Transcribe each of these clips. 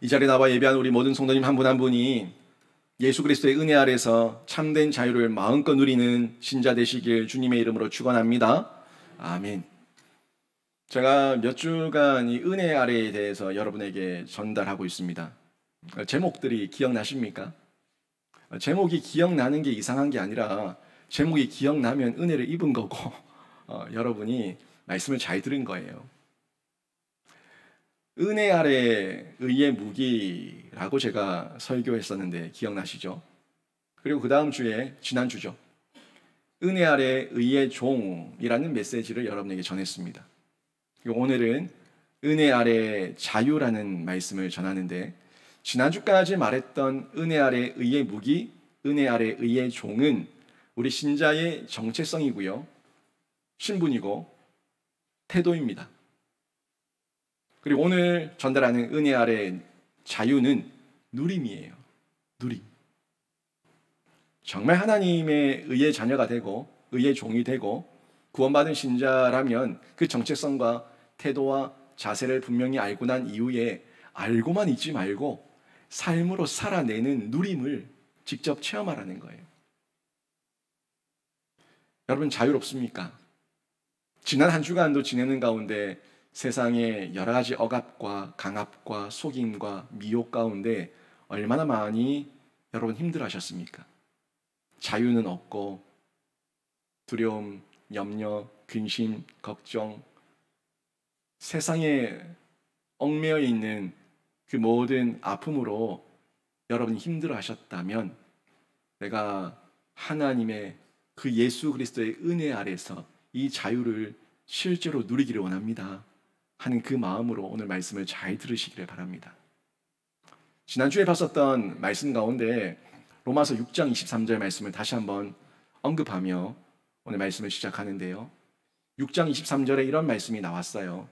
이 자리에 나와 예배한 우리 모든 성도님 한 분 한 분이 예수 그리스도의 은혜 아래서 참된 자유를 마음껏 누리는 신자 되시길 주님의 이름으로 축원합니다. 아멘. 제가 몇 주간 이 은혜 아래에 대해서 여러분에게 전달하고 있습니다. 제목들이 기억나십니까? 제목이 기억나는 게 이상한 게 아니라 제목이 기억나면 은혜를 입은 거고 여러분이 말씀을 잘 들은 거예요. 은혜 아래 의의 무기라고 제가 설교했었는데 기억나시죠? 그리고 그 다음 주에 지난주죠. 은혜 아래 의의 종이라는 메시지를 여러분에게 전했습니다. 오늘은 은혜 아래 자유라는 말씀을 전하는데 지난주까지 말했던 은혜 아래 의의 무기, 은혜 아래 의의 종은 우리 신자의 정체성이고요. 신분이고 태도입니다. 그리고 오늘 전달하는 은혜 아래 자유는 누림이에요. 누림. 정말 하나님의 의의 자녀가 되고 의의 종이 되고 구원받은 신자라면 그 정체성과 태도와 자세를 분명히 알고 난 이후에 알고만 있지 말고 삶으로 살아내는 누림을 직접 체험하라는 거예요. 여러분 자유롭습니까? 지난 한 주간도 지내는 가운데 세상의 여러 가지 억압과 강압과 속임과 미혹 가운데 얼마나 많이 여러분 힘들어하셨습니까? 자유는 없고 두려움, 염려, 근심, 걱정, 세상에 얽매여 있는 그 모든 아픔으로 여러분이 힘들어하셨다면 내가 하나님의 그 예수 그리스도의 은혜 아래서 이 자유를 실제로 누리기를 원합니다 하는 그 마음으로 오늘 말씀을 잘 들으시기를 바랍니다. 지난주에 봤었던 말씀 가운데 로마서 6장 23절 말씀을 다시 한번 언급하며 오늘 말씀을 시작하는데요. 6장 23절에 이런 말씀이 나왔어요.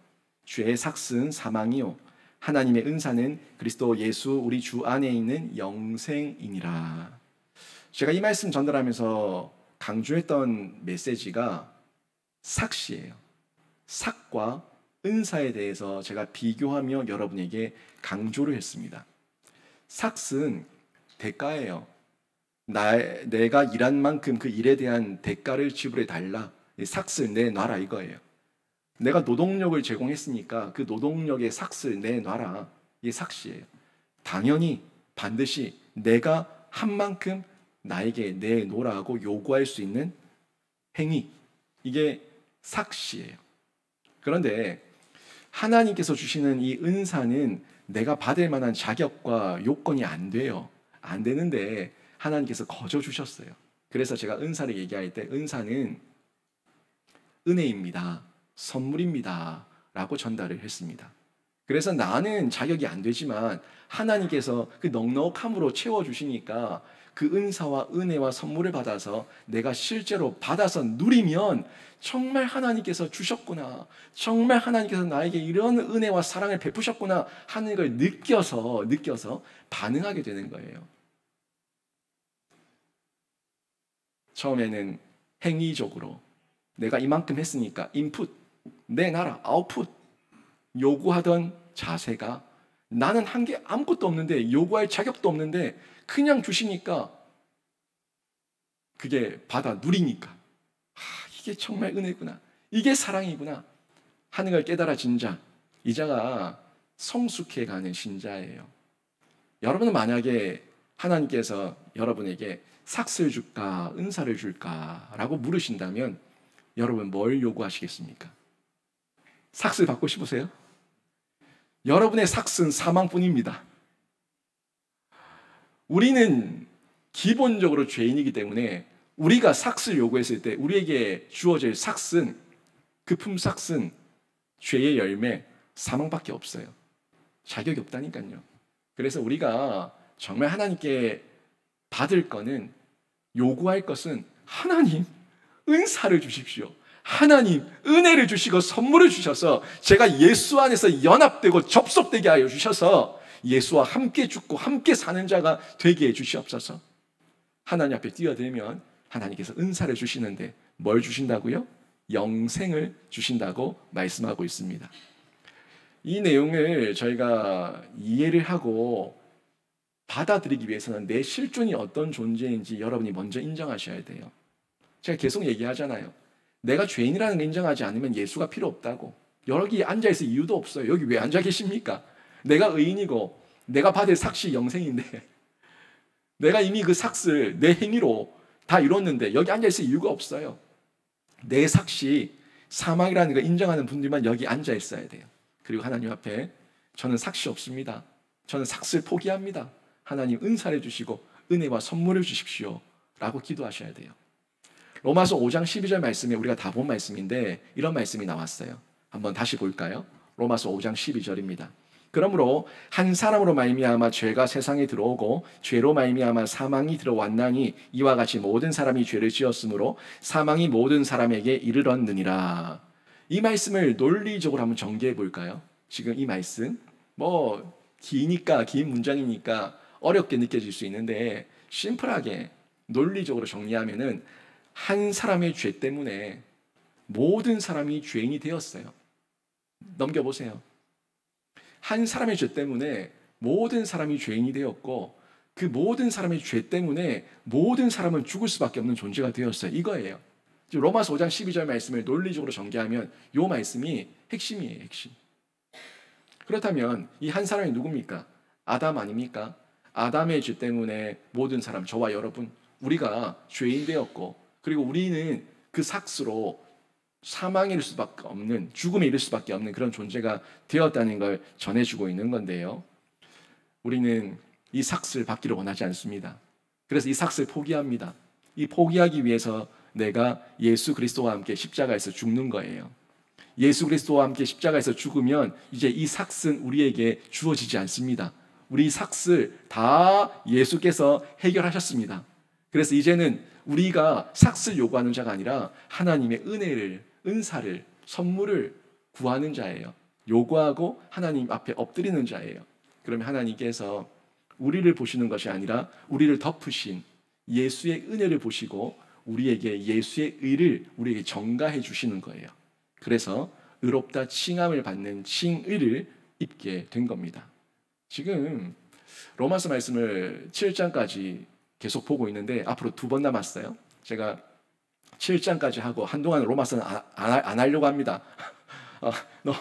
죄의 삭은 사망이요 하나님의 은사는 그리스도 예수 우리 주 안에 있는 영생이니라. 제가 이 말씀 전달하면서 강조했던 메시지가 삭시예요. 삭과 은사에 대해서 제가 비교하며 여러분에게 강조를 했습니다. 삭은 대가예요. 내가 일한 만큼 그 일에 대한 대가를 지불해 달라. 삭을 내놔라 이거예요. 내가 노동력을 제공했으니까 그 노동력의 삭을 내놔라. 이게 삭시예요. 당연히 반드시 내가 한 만큼 나에게 내놓으라고 요구할 수 있는 행위. 이게 삭시예요. 그런데 하나님께서 주시는 이 은사는 내가 받을 만한 자격과 요건이 안 돼요. 안 되는데 하나님께서 거저 주셨어요. 그래서 제가 은사를 얘기할 때 은사는 은혜입니다. 선물입니다. 라고 전달을 했습니다. 그래서 나는 자격이 안 되지만 하나님께서 그 넉넉함으로 채워주시니까 그 은사와 은혜와 선물을 받아서 내가 실제로 받아서 누리면 정말 하나님께서 주셨구나. 정말 하나님께서 나에게 이런 은혜와 사랑을 베푸셨구나 하는 걸 느껴서 반응하게 되는 거예요. 처음에는 행위적으로 내가 이만큼 했으니까 인풋, 내놔라, 아웃풋 요구하던 자세가 나는 한 게 아무것도 없는데 요구할 자격도 없는데 그냥 주시니까 그게 받아 누리니까 이게 정말 은혜구나. 이게 사랑이구나 하는 걸 깨달아진 자, 이 자가 성숙해가는 신자예요. 여러분은 만약에 하나님께서 여러분에게 삭을 줄까 은사를 줄까 라고 물으신다면 여러분 뭘 요구하시겠습니까? 삭을 받고 싶으세요? 여러분의 삭은 사망뿐입니다. 우리는 기본적으로 죄인이기 때문에 우리가 삭을 요구했을 때 우리에게 주어질 삭은 그 품삭은 죄의 열매 사망밖에 없어요. 자격이 없다니까요. 그래서 우리가 정말 하나님께 받을 거는 요구할 것은 하나님 은사를 주십시오. 하나님 은혜를 주시고 선물을 주셔서 제가 예수 안에서 연합되고 접속되게 하여 주셔서 예수와 함께 죽고 함께 사는 자가 되게 해 주시옵소서. 하나님 앞에 뛰어들면 하나님께서 은사를 주시는데 뭘 주신다고요? 영생을 주신다고 말씀하고 있습니다. 이 내용을 저희가 이해를 하고 받아들이기 위해서는 내 실존이 어떤 존재인지 여러분이 먼저 인정하셔야 돼요. 제가 계속 얘기하잖아요. 내가 죄인이라는 걸 인정하지 않으면 예수가 필요 없다고. 여기 앉아있을 이유도 없어요. 여기 왜 앉아 계십니까? 내가 의인이고 내가 받을 삭시 영생인데 내가 이미 그 삭을 내 행위로 다 이뤘는데 여기 앉아있을 이유가 없어요. 내 삭시 사망이라는 걸 인정하는 분들만 여기 앉아있어야 돼요. 그리고 하나님 앞에 저는 삭시 없습니다. 저는 삭을 포기합니다. 하나님 은사를 주시고 은혜와 선물을 주십시오 라고 기도하셔야 돼요. 로마서 5장 12절 말씀에 우리가 다 본 말씀인데 이런 말씀이 나왔어요. 한번 다시 볼까요? 로마서 5장 12절입니다. 그러므로 한 사람으로 말미암아 죄가 세상에 들어오고 죄로 말미암아 사망이 들어왔나니 이와 같이 모든 사람이 죄를 지었으므로 사망이 모든 사람에게 이르렀느니라. 이 말씀을 논리적으로 한번 전개해 볼까요? 지금 이 말씀 기니까 긴 문장이니까 어렵게 느껴질 수 있는데 심플하게 논리적으로 정리하면은 한 사람의 죄 때문에 모든 사람이 죄인이 되었어요. 넘겨보세요. 한 사람의 죄 때문에 모든 사람이 죄인이 되었고 그 모든 사람의 죄 때문에 모든 사람은 죽을 수밖에 없는 존재가 되었어요. 이거예요. 로마서 5장 12절 말씀을 논리적으로 전개하면 이 말씀이 핵심이에요. 핵심. 그렇다면 이 한 사람이 누굽니까? 아담 아닙니까? 아담의 죄 때문에 모든 사람, 저와 여러분, 우리가 죄인 되었고 그리고 우리는 그 삭스로 사망에 이를 수밖에 없는, 죽음에 이를 수밖에 없는 그런 존재가 되었다는 걸 전해주고 있는 건데요. 우리는 이 삭스를 받기를 원하지 않습니다. 그래서 이 삭스를 포기합니다. 이 포기하기 위해서 내가 예수 그리스도와 함께 십자가에서 죽는 거예요. 예수 그리스도와 함께 십자가에서 죽으면 이제 이 삭스는 우리에게 주어지지 않습니다. 우리 삭스를 다 예수께서 해결하셨습니다. 그래서 이제는 우리가 삭스를 요구하는 자가 아니라 하나님의 은혜를, 은사를, 선물을 구하는 자예요. 요구하고 하나님 앞에 엎드리는 자예요. 그러면 하나님께서 우리를 보시는 것이 아니라 우리를 덮으신 예수의 은혜를 보시고 우리에게 예수의 의를 우리에게 전가해 주시는 거예요. 그래서 의롭다 칭함을 받는 칭의를 입게 된 겁니다. 지금 로마서 말씀을 7장까지 계속 보고 있는데 앞으로 2번 남았어요. 제가 7장까지 하고 한동안 로마서는 안 하려고 합니다. 너무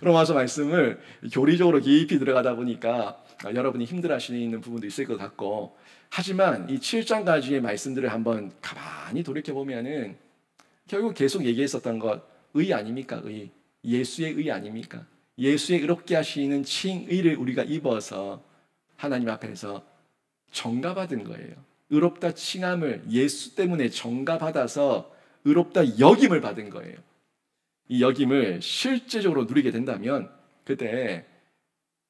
로마서 말씀을 교리적으로 깊이 들어가다 보니까 여러분이 힘들어하시는 부분도 있을 것 같고, 하지만 이 7장까지의 말씀들을 한번 가만히 돌이켜보면은 결국 계속 얘기했었던 것, 의 아닙니까? 의. 예수의 의 아닙니까? 예수의 의롭게 하시는 칭의를 우리가 입어서 하나님 앞에서 전가받은 거예요. 의롭다 칭함을 예수 때문에 전가받아서 의롭다 여김을 받은 거예요. 이 여김을 실제적으로 누리게 된다면 그때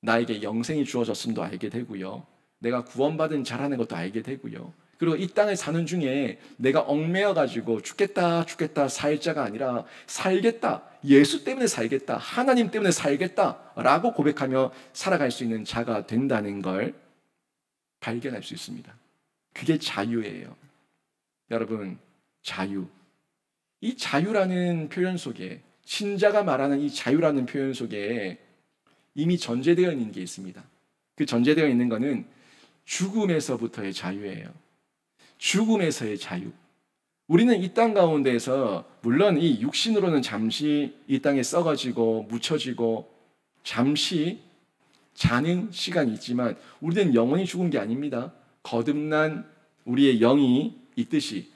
나에게 영생이 주어졌음도 알게 되고요. 내가 구원받은 자라는 것도 알게 되고요. 그리고 이 땅에 사는 중에 내가 얽매여가지고 죽겠다 살 자가 아니라 살겠다, 예수 때문에 살겠다, 하나님 때문에 살겠다라고 고백하며 살아갈 수 있는 자가 된다는 걸 발견할 수 있습니다. 그게 자유예요. 여러분, 자유. 이 자유라는 표현 속에, 신자가 말하는 이 자유라는 표현 속에 이미 전제되어 있는 게 있습니다. 그 전제되어 있는 것은 죽음에서부터의 자유예요. 죽음에서의 자유. 우리는 이 땅 가운데에서 물론 이 육신으로는 잠시 이 땅에 썩어지고 묻혀지고 잠시 자는 시간이 있지만 우리는 영원히 죽은 게 아닙니다. 거듭난 우리의 영이 있듯이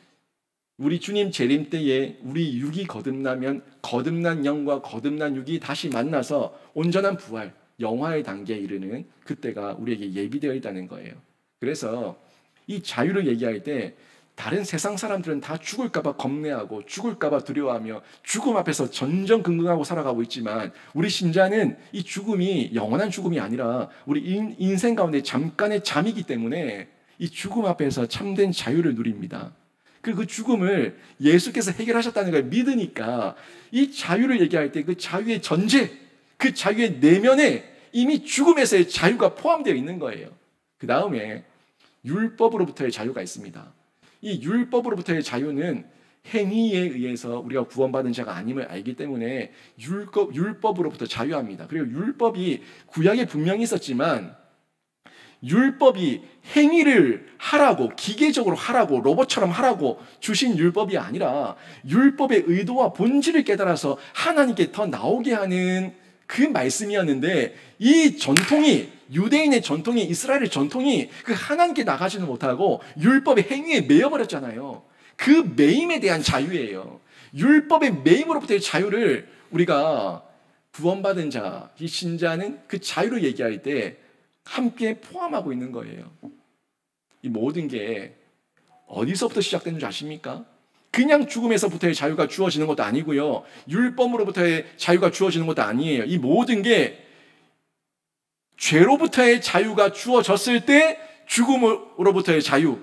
우리 주님 재림 때에 우리 육이 거듭나면 거듭난 영과 거듭난 육이 다시 만나서 온전한 부활, 영화의 단계에 이르는 그때가 우리에게 예비되어 있다는 거예요. 그래서 이 자유를 얘기할 때 다른 세상 사람들은 다 죽을까 봐 겁내하고 죽을까 봐 두려워하며 죽음 앞에서 전전긍긍하고 살아가고 있지만 우리 신자는 이 죽음이 영원한 죽음이 아니라 우리 인생 가운데 잠깐의 잠이기 때문에 이 죽음 앞에서 참된 자유를 누립니다. 그리고 그 죽음을 예수께서 해결하셨다는 걸 믿으니까 이 자유를 얘기할 때 그 자유의 전제, 그 자유의 내면에 이미 죽음에서의 자유가 포함되어 있는 거예요. 그 다음에 율법으로부터의 자유가 있습니다. 이 율법으로부터의 자유는 행위에 의해서 우리가 구원받은 자가 아님을 알기 때문에 율법으로부터 자유합니다. 그리고 율법이 구약에 분명히 있었지만 율법이 행위를 하라고, 기계적으로 하라고, 로봇처럼 하라고 주신 율법이 아니라 율법의 의도와 본질을 깨달아서 하나님께 더 나오게 하는 그 말씀이었는데, 이 전통이, 유대인의 전통이, 이스라엘의 전통이 그 하나님께 나가지는 못하고 율법의 행위에 매여버렸잖아요. 그 매임에 대한 자유예요. 율법의 매임으로부터의 자유를 우리가 구원받은 자, 이 신자는 그 자유를 얘기할 때 함께 포함하고 있는 거예요. 이 모든 게 어디서부터 시작되는 줄 아십니까? 그냥 죽음에서부터의 자유가 주어지는 것도 아니고요, 율법으로부터의 자유가 주어지는 것도 아니에요. 이 모든 게 죄로부터의 자유가 주어졌을 때 죽음으로부터의 자유,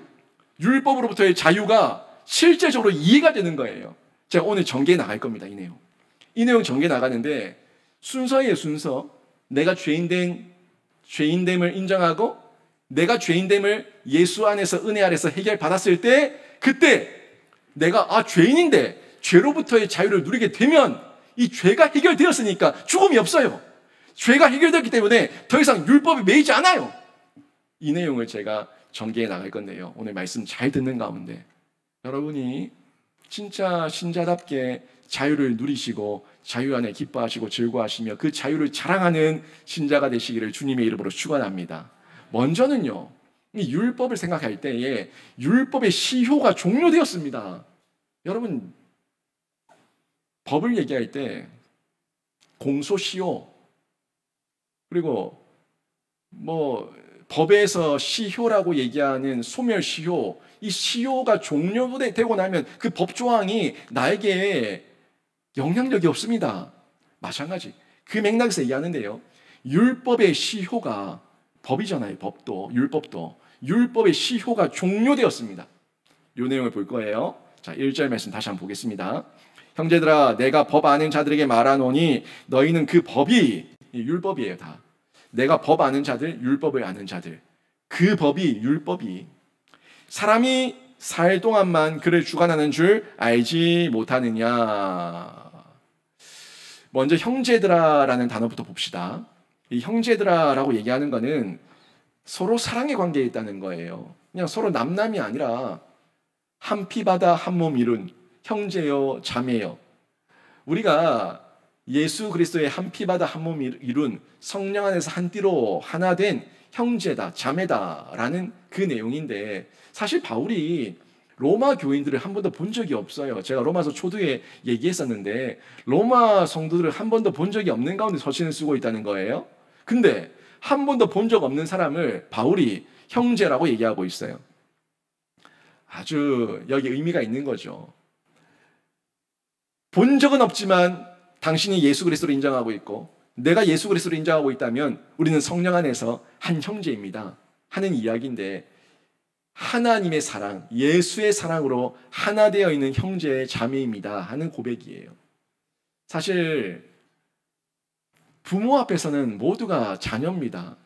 율법으로부터의 자유가 실제적으로 이해가 되는 거예요. 제가 오늘 전개해 나갈 겁니다. 이 내용 전개해 나가는데, 순서예요, 순서. 내가 죄인됨을 인정하고 내가 죄인됨을 예수 안에서, 은혜 아래서 해결받았을 때, 그때 내가 죄인인데 죄로부터의 자유를 누리게 되면 이 죄가 해결되었으니까 죽음이 없어요. 죄가 해결됐기 때문에 더 이상 율법에 매이지 않아요. 이 내용을 제가 전개해 나갈 건데요, 오늘 말씀 잘 듣는 가운데 여러분이 진짜 신자답게 자유를 누리시고 자유 안에 기뻐하시고 즐거워하시며 그 자유를 자랑하는 신자가 되시기를 주님의 이름으로 축원합니다. 먼저는요, 이 율법을 생각할 때에 율법의 시효가 종료되었습니다. 여러분, 법을 얘기할 때 공소시효, 그리고 법에서 시효라고 얘기하는 소멸시효, 이 시효가 종료되고 나면 그 법조항이 나에게 영향력이 없습니다. 마찬가지, 그 맥락에서 얘기하는데요, 율법의 시효가, 법이잖아요, 법도, 율법의 시효가 종료되었습니다. 이 내용을 볼 거예요. 자, 1절 말씀 다시 한번 보겠습니다. 형제들아, 내가 법 아는 자들에게 말하노니 너희는 그 법이, 율법이에요. 다 내가 법 아는 자들, 율법을 아는 자들, 그 법이, 율법이 사람이 살 동안만 그를 주관하는 줄 알지 못하느냐. 먼저 형제들아라는 단어부터 봅시다. 이 형제들아라고 얘기하는 거는 서로 사랑의 관계에 있다는 거예요. 그냥 서로 남남이 아니라 한 피바다 한 몸 이룬 형제요 자매요. 우리가 예수 그리스도의 한 피바다 한 몸 이룬 성령 안에서 한 띠로 하나 된 형제다, 자매다라는 그 내용인데, 사실 바울이 로마 교인들을 한 번도 본 적이 없어요. 제가 로마서 초두에 얘기했었는데 로마 성도들을 한 번도 본 적이 없는 가운데 서신을 쓰고 있다는 거예요. 근데 한 번도 본 적 없는 사람을 바울이 형제라고 얘기하고 있어요. 아주 여기 의미가 있는 거죠. 본 적은 없지만 당신이 예수 그리스도를 인정하고 있고 내가 예수 그리스도를 인정하고 있다면 우리는 성령 안에서 한 형제입니다 하는 이야기인데, 하나님의 사랑, 예수의 사랑으로 하나 되어 있는 형제의 자매입니다 하는 고백이에요. 사실 부모 앞에서는 모두가 자녀입니다.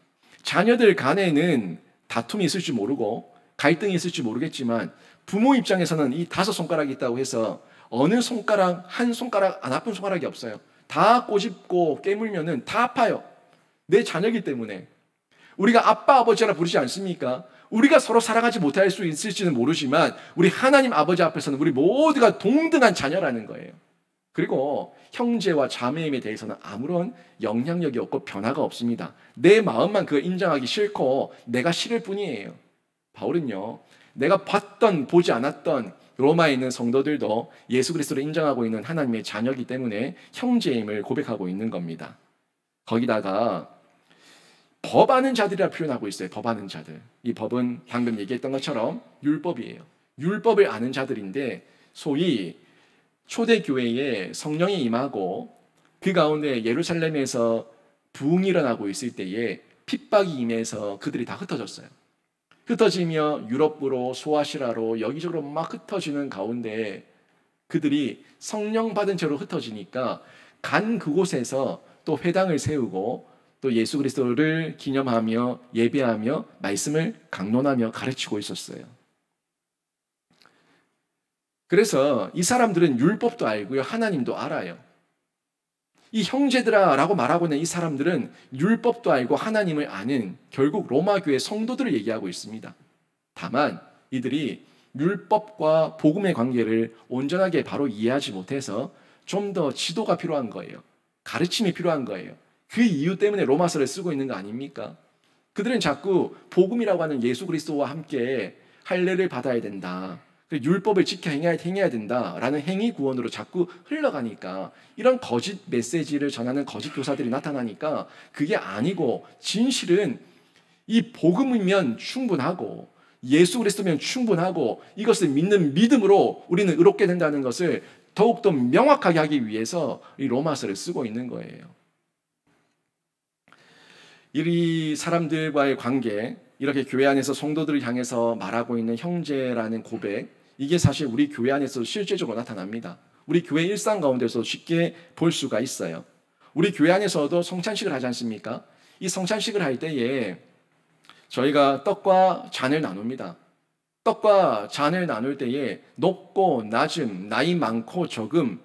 자녀들 간에는 다툼이 있을 줄 모르고 갈등이 있을 줄 모르겠지만 부모 입장에서는 이 5손가락이 있다고 해서 어느 손가락, 한 손가락 안 아픈 손가락이 없어요. 다 꼬집고 깨물면은 다 아파요. 내 자녀이기 때문에. 우리가 아빠, 아버지라 부르지 않습니까? 우리가 서로 사랑하지 못할 수 있을지는 모르지만 우리 하나님 아버지 앞에서는 우리 모두가 동등한 자녀라는 거예요. 그리고 형제와 자매임에 대해서는 아무런 영향력이 없고 변화가 없습니다. 내 마음만 그걸 인정하기 싫고 내가 싫을 뿐이에요. 바울은요, 내가 봤던 보지 않았던 로마에 있는 성도들도 예수 그리스도를 인정하고 있는 하나님의 자녀이기 때문에 형제임을 고백하고 있는 겁니다. 거기다가 법 아는 자들이라 표현하고 있어요. 법 아는 자들. 이 법은 방금 얘기했던 것처럼 율법이에요. 율법을 아는 자들인데, 소위 초대교회에 성령이 임하고 그 가운데 예루살렘에서 부흥이 일어나고 있을 때에 핍박이 임해서 그들이 다 흩어졌어요. 흩어지며 유럽으로, 소아시아로 여기저기로 막 흩어지는 가운데 그들이 성령 받은 채로 흩어지니까 간 그곳에서 또 회당을 세우고 또 예수 그리스도를 기념하며 예배하며 말씀을 강론하며 가르치고 있었어요. 그래서 이 사람들은 율법도 알고요, 하나님도 알아요. 이 형제들아 라고 말하고 있는 이 사람들은 율법도 알고 하나님을 아는 결국 로마 교회 성도들을 얘기하고 있습니다. 다만 이들이 율법과 복음의 관계를 온전하게 바로 이해하지 못해서 좀 더 지도가 필요한 거예요. 가르침이 필요한 거예요. 그 이유 때문에 로마서를 쓰고 있는 거 아닙니까? 그들은 자꾸 복음이라고 하는 예수 그리스도와 함께 할례를 받아야 된다, 율법을 지켜 행해야 된다라는 행위 구원으로 자꾸 흘러가니까, 이런 거짓 메시지를 전하는 거짓 교사들이 나타나니까 그게 아니고 진실은 이 복음이면 충분하고 예수 그리스도면 충분하고 이것을 믿는 믿음으로 우리는 의롭게 된다는 것을 더욱더 명확하게 하기 위해서 이 로마서를 쓰고 있는 거예요. 이 사람들과의 관계, 이렇게 교회 안에서 성도들을 향해서 말하고 있는 형제라는 고백, 이게 사실 우리 교회 안에서 실제적으로 나타납니다. 우리 교회 일상 가운데서 쉽게 볼 수가 있어요. 우리 교회 안에서도 성찬식을 하지 않습니까? 이 성찬식을 할 때에 저희가 떡과 잔을 나눕니다. 떡과 잔을 나눌 때에 높고 낮음, 나이 많고 적음,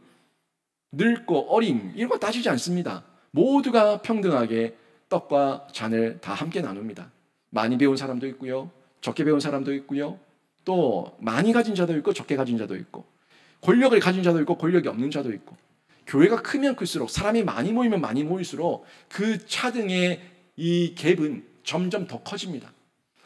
늙고 어림, 이런 거 따지지 않습니다. 모두가 평등하게 떡과 잔을 다 함께 나눕니다. 많이 배운 사람도 있고요, 적게 배운 사람도 있고요, 또 많이 가진 자도 있고 적게 가진 자도 있고, 권력을 가진 자도 있고 권력이 없는 자도 있고, 교회가 크면 클수록, 사람이 많이 모이면 많이 모일수록 그 차등의 이 갭은 점점 더 커집니다.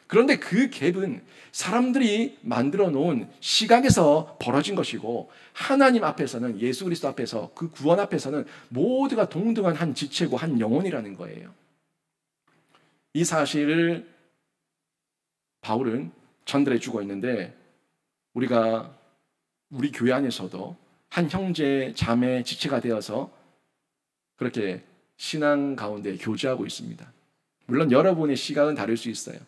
그런데 그 갭은 사람들이 만들어 놓은 시각에서 벌어진 것이고, 하나님 앞에서는, 예수 그리스도 앞에서, 그 구원 앞에서는 모두가 동등한 한 지체고 한 영혼이라는 거예요. 이 사실을 바울은 전달해 주고 있는데, 우리가 우리 교회 안에서도 한 형제 자매 지체가 되어서 그렇게 신앙 가운데 교제하고 있습니다. 물론 여러분의 시각은 다를 수 있어요.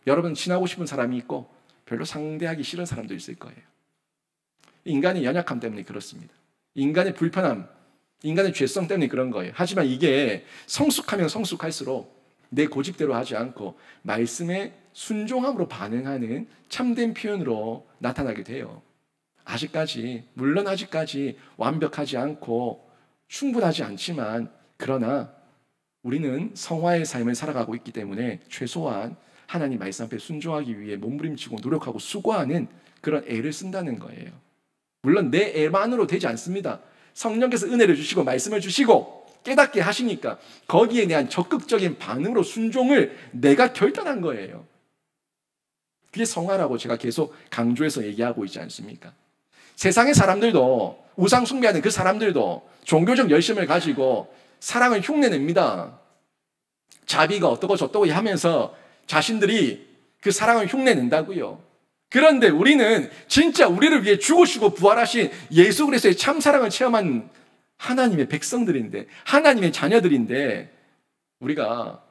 여러분 친하고 싶은 사람이 있고 별로 상대하기 싫은 사람도 있을 거예요. 인간의 연약함 때문에 그렇습니다. 인간의 불편함, 인간의 죄성 때문에 그런 거예요. 하지만 이게 성숙하면 성숙할수록 내 고집대로 하지 않고 말씀에 순종함으로 반응하는 참된 표현으로 나타나게 돼요. 물론 아직까지 완벽하지 않고 충분하지 않지만, 그러나 우리는 성화의 삶을 살아가고 있기 때문에 최소한 하나님 말씀 앞에 순종하기 위해 몸부림치고 노력하고 수고하는 그런 애를 쓴다는 거예요. 물론 내 애만으로 되지 않습니다. 성령께서 은혜를 주시고 말씀을 주시고 깨닫게 하시니까 거기에 대한 적극적인 반응으로 순종을 내가 결단한 거예요. 그게 성화라고 제가 계속 강조해서 얘기하고 있지 않습니까? 세상의 사람들도, 우상 숭배하는 그 사람들도 종교적 열심을 가지고 사랑을 흉내냅니다. 자비가 어떠고 저떠고 하면서 자신들이 그 사랑을 흉내낸다고요. 그런데 우리는 진짜 우리를 위해 죽으시고 부활하신 예수 그리스도의 참사랑을 체험한 하나님의 백성들인데, 하나님의 자녀들인데, 우리가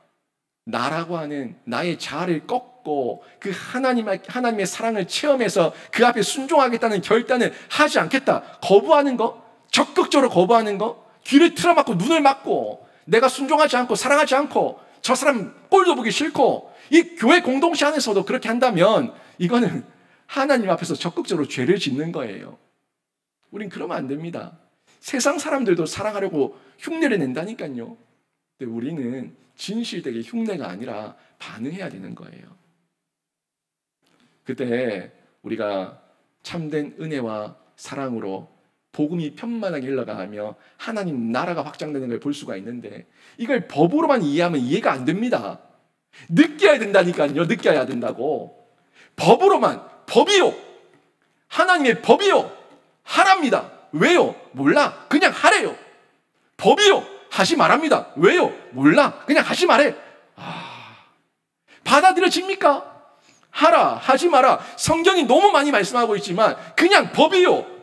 나라고 하는 나의 자아를 꺾고 그 하나님의 사랑을 체험해서 그 앞에 순종하겠다는 결단을 하지 않겠다, 거부하는 거, 적극적으로 거부하는 거, 귀를 틀어막고 눈을 막고 내가 순종하지 않고 사랑하지 않고 저 사람 꼴도 보기 싫고, 이 교회 공동체 안에서도 그렇게 한다면 이거는 하나님 앞에서 적극적으로 죄를 짓는 거예요. 우린 그러면 안 됩니다. 세상 사람들도 사랑하려고 흉내를 낸다니까요. 근데 우리는 진실되게 흉내가 아니라 반응해야 되는 거예요. 그때 우리가 참된 은혜와 사랑으로 복음이 편만하게 흘러가며 하나님 나라가 확장되는 걸 볼 수가 있는데, 이걸 법으로만 이해하면 이해가 안 됩니다. 느껴야 된다니까요. 느껴야 된다고. 법으로만, 법이요, 하나님의 법이요, 하랍니다. 왜요? 몰라. 그냥 하래요. 법이요, 하지 말합니다. 왜요? 몰라. 그냥 하지 말해. 받아들여집니까? 하라, 하지 마라. 성경이 너무 많이 말씀하고 있지만 그냥 법이요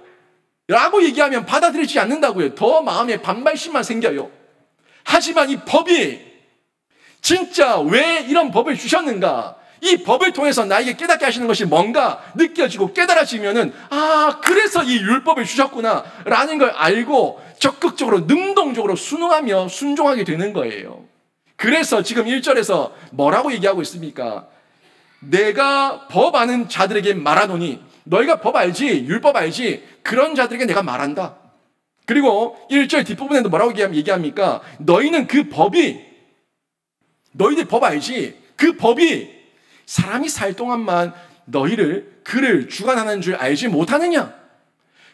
라고 얘기하면 받아들이지 않는다고요. 더 마음에 반발심만 생겨요. 하지만 이 법이 진짜 왜 이런 법을 주셨는가, 이 법을 통해서 나에게 깨닫게 하시는 것이 뭔가 느껴지고 깨달아지면은, 그래서 이 율법을 주셨구나 라는 걸 알고 적극적으로 능동적으로 순응하며 순종하게 되는 거예요. 그래서 지금 1절에서 뭐라고 얘기하고 있습니까? 내가 법 아는 자들에게 말하노니 너희가 법 알지? 율법 알지? 그런 자들에게 내가 말한다. 그리고 1절 뒷부분에도 뭐라고 얘기합니까? 너희는 그 법이, 너희들 법 알지? 그 법이 사람이 살 동안만 너희를, 그를 주관하는 줄 알지 못하느냐?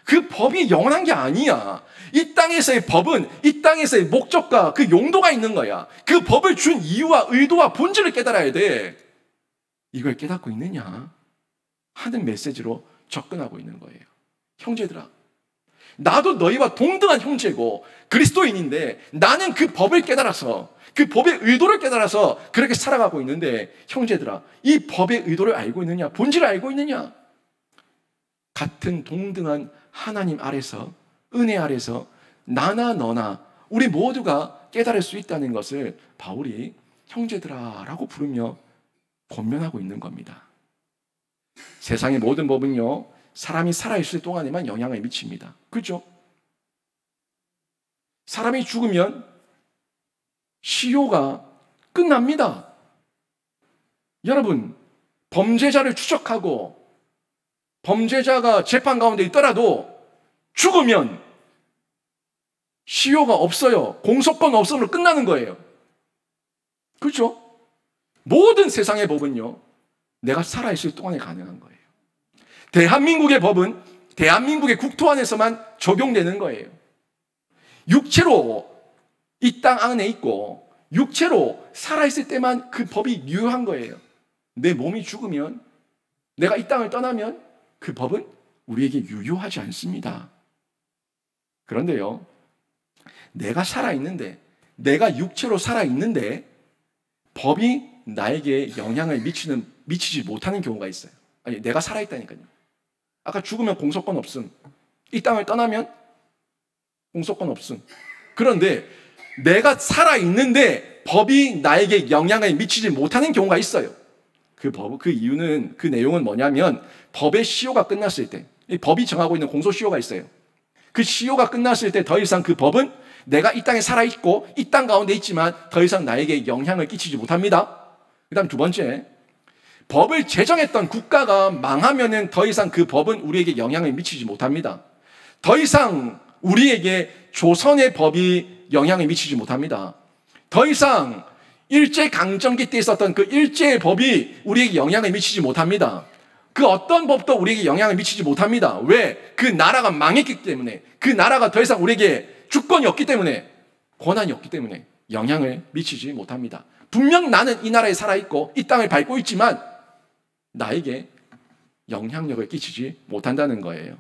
그 법이 영원한 게 아니야. 이 땅에서의 법은 이 땅에서의 목적과 그 용도가 있는 거야. 그 법을 준 이유와 의도와 본질을 깨달아야 돼. 이걸 깨닫고 있느냐 하는 메시지로 접근하고 있는 거예요. 형제들아, 나도 너희와 동등한 형제고 그리스도인인데 나는 그 법을 깨달아서, 그 법의 의도를 깨달아서 그렇게 살아가고 있는데, 형제들아, 이 법의 의도를 알고 있느냐? 본질을 알고 있느냐? 같은 동등한 하나님 아래서, 은혜 아래서 나나 너나 우리 모두가 깨달을 수 있다는 것을 바울이 형제들아 라고 부르며 권면하고 있는 겁니다. 세상의 모든 법은요, 사람이 살아있을 동안에만 영향을 미칩니다. 그렇죠? 사람이 죽으면 시효가 끝납니다. 여러분, 범죄자를 추적하고 범죄자가 재판 가운데 있더라도 죽으면 시효가 없어요. 공소권 없음으로 끝나는 거예요. 그렇죠? 모든 세상의 법은요, 내가 살아있을 동안에 가능한 거예요. 대한민국의 법은 대한민국의 국토 안에서만 적용되는 거예요. 육체로 이 땅 안에 있고 육체로 살아있을 때만 그 법이 유효한 거예요. 내 몸이 죽으면, 내가 이 땅을 떠나면 그 법은 우리에게 유효하지 않습니다. 그런데요, 내가 살아있는데, 내가 육체로 살아있는데 법이 나에게 영향을 미치지 못하는 경우가 있어요. 아니, 내가 살아있다니까요. 아까 죽으면 공소권 없음, 이 땅을 떠나면 공소권 없음. 그런데 내가 살아있는데 법이 나에게 영향을 미치지 못하는 경우가 있어요. 그 이유는, 그 내용은 뭐냐면, 법의 시효가 끝났을 때, 이 법이 정하고 있는 공소시효가 있어요. 그 시효가 끝났을 때 더 이상 그 법은 내가 이 땅에 살아있고 이 땅 가운데 있지만 더 이상 나에게 영향을 끼치지 못합니다. 그 다음 두 번째, 법을 제정했던 국가가 망하면은 더 이상 그 법은 우리에게 영향을 미치지 못합니다. 더 이상 우리에게 조선의 법이 영향을 미치지 못합니다. 더 이상 일제강점기 때 있었던 그 일제의 법이 우리에게 영향을 미치지 못합니다. 그 어떤 법도 우리에게 영향을 미치지 못합니다. 왜? 그 나라가 망했기 때문에, 그 나라가 더 이상 우리에게 주권이 없기 때문에, 권한이 없기 때문에 영향을 미치지 못합니다. 분명 나는 이 나라에 살아있고 이 땅을 밟고 있지만 나에게 영향력을 끼치지 못한다는 거예요.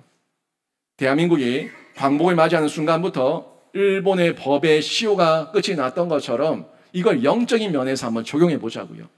대한민국이 광복을 맞이하는 순간부터 일본의 법의 시효가 끝이 났던 것처럼 이걸 영적인 면에서 한번 적용해 보자고요.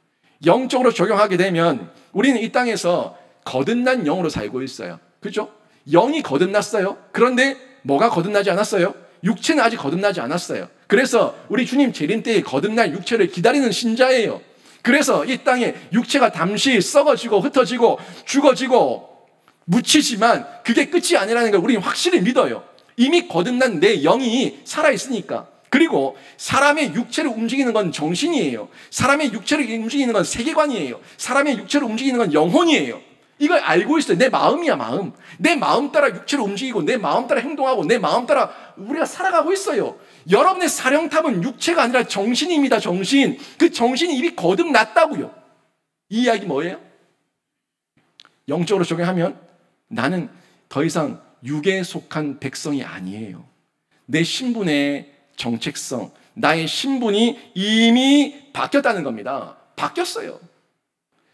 영적으로 적용하게 되면 우리는 이 땅에서 거듭난 영으로 살고 있어요. 그렇죠? 영이 거듭났어요. 그런데 뭐가 거듭나지 않았어요? 육체는 아직 거듭나지 않았어요. 그래서 우리 주님 재림 때에 거듭날 육체를 기다리는 신자예요. 그래서 이 땅에 육체가 잠시 썩어지고 흩어지고 죽어지고 묻히지만 그게 끝이 아니라는 걸 우리는 확실히 믿어요. 이미 거듭난 내 영이 살아있으니까. 그리고 사람의 육체를 움직이는 건 정신이에요. 사람의 육체를 움직이는 건 세계관이에요. 사람의 육체를 움직이는 건 영혼이에요. 이걸 알고 있어요. 내 마음이야, 마음. 내 마음 따라 육체를 움직이고 내 마음 따라 행동하고 내 마음 따라 우리가 살아가고 있어요. 여러분의 사령탑은 육체가 아니라 정신입니다. 정신. 그 정신이 이미 거듭났다고요. 이 이야기 뭐예요? 영적으로 적용하면 나는 더 이상 육에 속한 백성이 아니에요. 내 신분의 정체성, 나의 신분이 이미 바뀌었다는 겁니다. 바뀌었어요.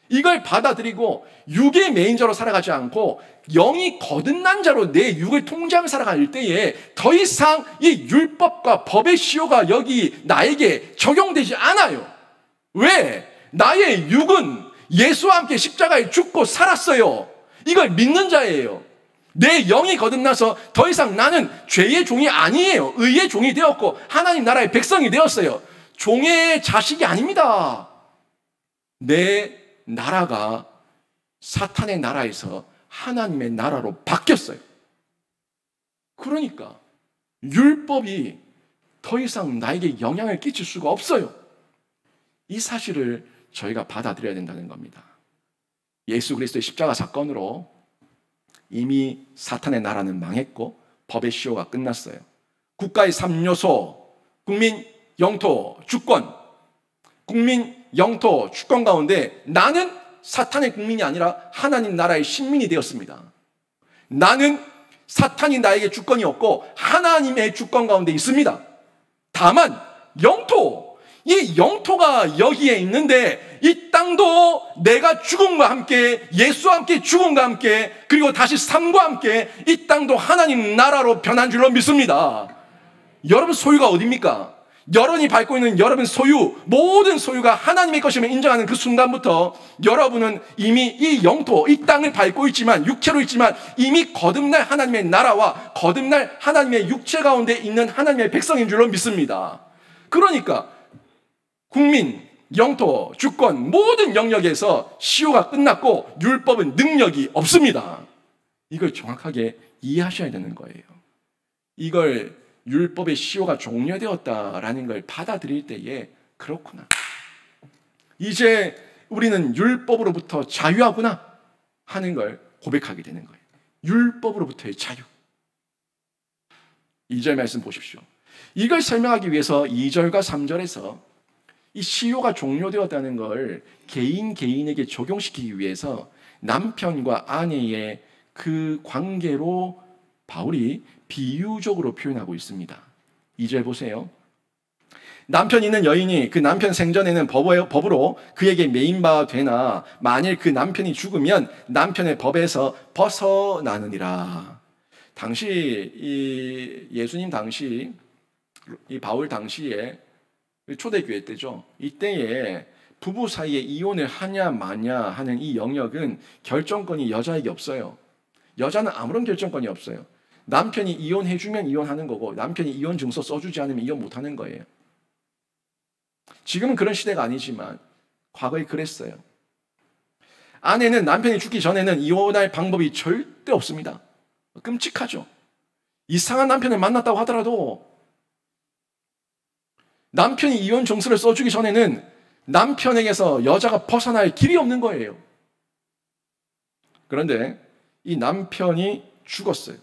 이걸 받아들이고 육의 메인저로 살아가지 않고 영이 거듭난 자로 내 육을 통제하며 살아갈 때에 더 이상 이 율법과 법의 시효가 여기 나에게 적용되지 않아요. 왜? 나의 육은 예수와 함께 십자가에 죽고 살았어요. 이걸 믿는 자예요. 내 영이 거듭나서 더 이상 나는 죄의 종이 아니에요. 의의 종이 되었고 하나님 나라의 백성이 되었어요. 종의 자식이 아닙니다. 내 나라가 사탄의 나라에서 하나님의 나라로 바뀌었어요. 그러니까 율법이 더 이상 나에게 영향을 끼칠 수가 없어요. 이 사실을 저희가 받아들여야 된다는 겁니다. 예수 그리스도의 십자가 사건으로 이미 사탄의 나라는 망했고 법의 시효가 끝났어요. 국가의 3요소, 국민, 영토, 주권. 국민, 영토, 주권 가운데 나는 사탄의 국민이 아니라 하나님 나라의 식민이 되었습니다. 나는 사탄이 나에게 주권이 없고 하나님의 주권 가운데 있습니다. 다만 영토, 이 영토가 여기에 있는데 이 땅도 내가 죽음과 함께, 예수와 함께 죽음과 함께, 그리고 다시 삶과 함께 이 땅도 하나님 나라로 변한 줄로 믿습니다. 여러분 소유가 어디입니까? 여러분이 밟고 있는 여러분 소유, 모든 소유가 하나님의 것임을 인정하는 그 순간부터 여러분은 이미 이 영토, 이 땅을 밟고 있지만, 육체로 있지만 이미 거듭날 하나님의 나라와 거듭날 하나님의 육체 가운데 있는 하나님의 백성인 줄로 믿습니다. 그러니까 국민, 영토, 주권, 모든 영역에서 시효가 끝났고 율법은 능력이 없습니다. 이걸 정확하게 이해하셔야 되는 거예요. 이걸 율법의 시효가 종료되었다라는 걸 받아들일 때에 그렇구나, 이제 우리는 율법으로부터 자유하구나 하는 걸 고백하게 되는 거예요. 율법으로부터의 자유. 2절 말씀 보십시오. 이걸 설명하기 위해서 2절과 3절에서 이 시효가 종료되었다는 걸 개인에게 적용시키기 위해서 남편과 아내의 그 관계로 바울이 비유적으로 표현하고 있습니다. 2절 보세요. 남편 있는 여인이 그 남편 생전에는 법으로 그에게 매인바 되나 만일 그 남편이 죽으면 남편의 법에서 벗어나느니라. 당시 이 예수님 당시, 이 바울 당시에 초대교회 때죠. 이때에 부부 사이에 이혼을 하냐 마냐 하는 이 영역은 결정권이 여자에게 없어요. 여자는 아무런 결정권이 없어요. 남편이 이혼해주면 이혼하는 거고 남편이 이혼 증서 써주지 않으면 이혼 못하는 거예요. 지금은 그런 시대가 아니지만 과거에 그랬어요. 아내는 남편이 죽기 전에는 이혼할 방법이 절대 없습니다. 끔찍하죠. 이상한 남편을 만났다고 하더라도 남편이 이혼 증서를 써주기 전에는 남편에게서 여자가 벗어날 길이 없는 거예요. 그런데 이 남편이 죽었어요.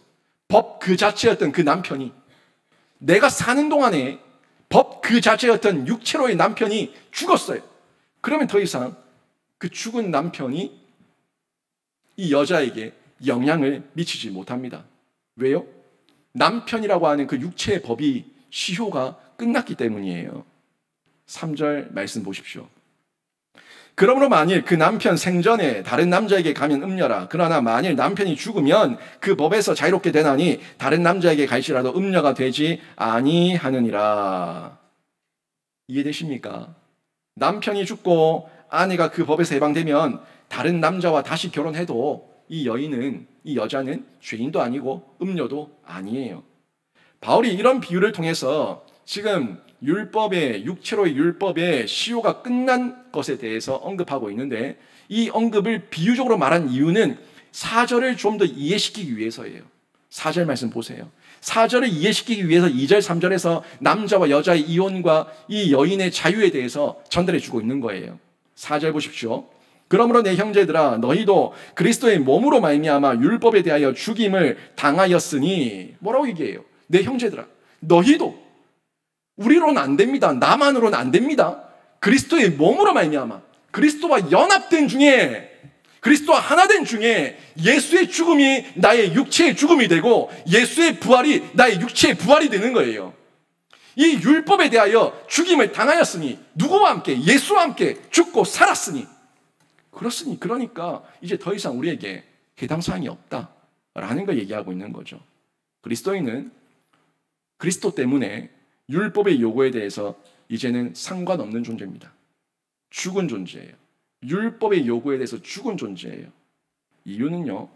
법 그 자체였던 그 남편이, 내가 사는 동안에 법 그 자체였던 육체로의 남편이 죽었어요. 그러면 더 이상 그 죽은 남편이 이 여자에게 영향을 미치지 못합니다. 왜요? 남편이라고 하는 그 육체의 법이 시효가 끝났기 때문이에요. 3절 말씀 보십시오. 그러므로 만일 그 남편 생전에 다른 남자에게 가면 음녀라. 그러나 만일 남편이 죽으면 그 법에서 자유롭게 되나니 다른 남자에게 갈지라도 음녀가 되지 아니하느니라. 이해되십니까? 남편이 죽고 아내가 그 법에서 해방되면 다른 남자와 다시 결혼해도 이 여자는 죄인도 아니고 음녀도 아니에요. 바울이 이런 비유를 통해서 지금 육체로의 율법의 시효가 끝난 것에 대해서 언급하고 있는데, 이 언급을 비유적으로 말한 이유는 4절을 좀 더 이해시키기 위해서예요. 4절 말씀 보세요. 4절을 이해시키기 위해서 2절, 3절에서 남자와 여자의 이혼과 이 여인의 자유에 대해서 전달해 주고 있는 거예요. 4절 보십시오. 그러므로 내 형제들아 너희도 그리스도의 몸으로 말미암아 율법에 대하여 죽임을 당하였으니, 뭐라고 얘기해요? 내 형제들아, 너희도. 우리로는 안 됩니다. 나만으로는 안 됩니다. 그리스도의 몸으로 말미암아, 그리스도와 연합된 중에, 그리스도와 하나된 중에 예수의 죽음이 나의 육체의 죽음이 되고 예수의 부활이 나의 육체의 부활이 되는 거예요. 이 율법에 대하여 죽임을 당하였으니, 누구와 함께? 예수와 함께 죽고 살았으니. 그러니까 이제 더 이상 우리에게 해당 사항이 없다라는 걸 얘기하고 있는 거죠. 그리스도인은 그리스도 때문에 율법의 요구에 대해서 이제는 상관없는 존재입니다. 죽은 존재예요. 율법의 요구에 대해서 죽은 존재예요. 이유는요,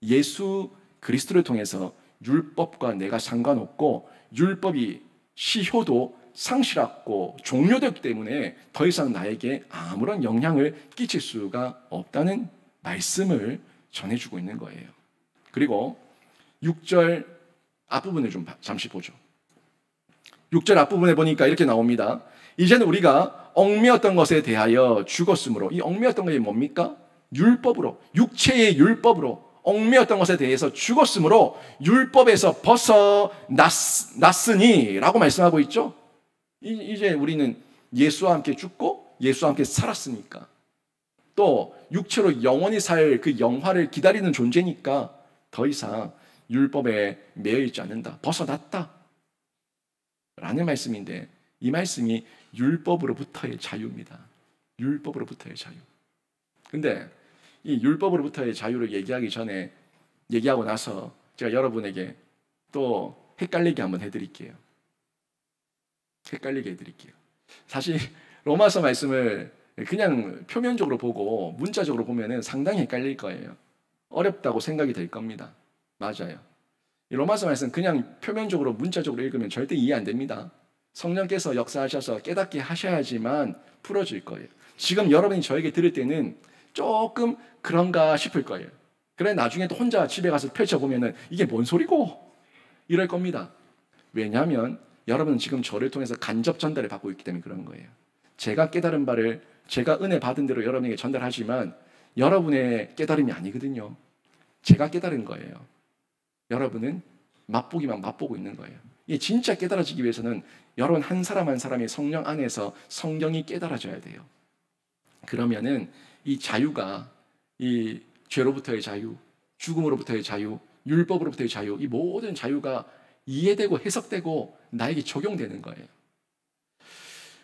예수 그리스도를 통해서 율법과 내가 상관없고 율법이 시효도 상실하고 종료되었기 때문에 더 이상 나에게 아무런 영향을 끼칠 수가 없다는 말씀을 전해주고 있는 거예요. 그리고 6절 앞부분을 좀 잠시 보죠. 6절 앞부분에 보니까 이렇게 나옵니다. 이제는 우리가 얽매였던 것에 대하여 죽었으므로, 이 얽매였던 것이 뭡니까? 율법으로, 육체의 율법으로 얽매였던 것에 대해서 죽었으므로 율법에서 벗어났으니 라고 말씀하고 있죠. 이제 우리는 예수와 함께 죽고 예수와 함께 살았으니까, 또 육체로 영원히 살 그 영화를 기다리는 존재니까 더 이상 율법에 매여 있지 않는다, 벗어났다 라는 말씀인데, 이 말씀이 율법으로부터의 자유입니다. 율법으로부터의 자유. 근데 이 율법으로부터의 자유를 얘기하고 나서 제가 여러분에게 또 헷갈리게 한번 해드릴게요. 사실 로마서 말씀을 그냥 표면적으로 보고 문자적으로 보면은 상당히 헷갈릴 거예요. 어렵다고 생각이 될 겁니다. 맞아요. 이 로마서 말씀 그냥 표면적으로 문자적으로 읽으면 절대 이해 안 됩니다. 성령께서 역사하셔서 깨닫게 하셔야지만 풀어질 거예요. 지금 여러분이 저에게 들을 때는 조금 그런가 싶을 거예요. 그래 나중에 또 혼자 집에 가서 펼쳐보면은 이게 뭔 소리고 이럴 겁니다. 왜냐하면 여러분은 지금 저를 통해서 간접 전달을 받고 있기 때문에 그런 거예요. 제가 깨달은 바를 제가 은혜 받은 대로 여러분에게 전달하지만 여러분의 깨달음이 아니거든요. 제가 깨달은 거예요. 여러분은 맛보기만 맛보고 있는 거예요. 이게 진짜 깨달아지기 위해서는 여러분 한 사람 한 사람이 성령 안에서 성경이 깨달아져야 돼요. 그러면은 이 자유가, 이 죄로부터의 자유, 죽음으로부터의 자유, 율법으로부터의 자유, 이 모든 자유가 이해되고 해석되고 나에게 적용되는 거예요.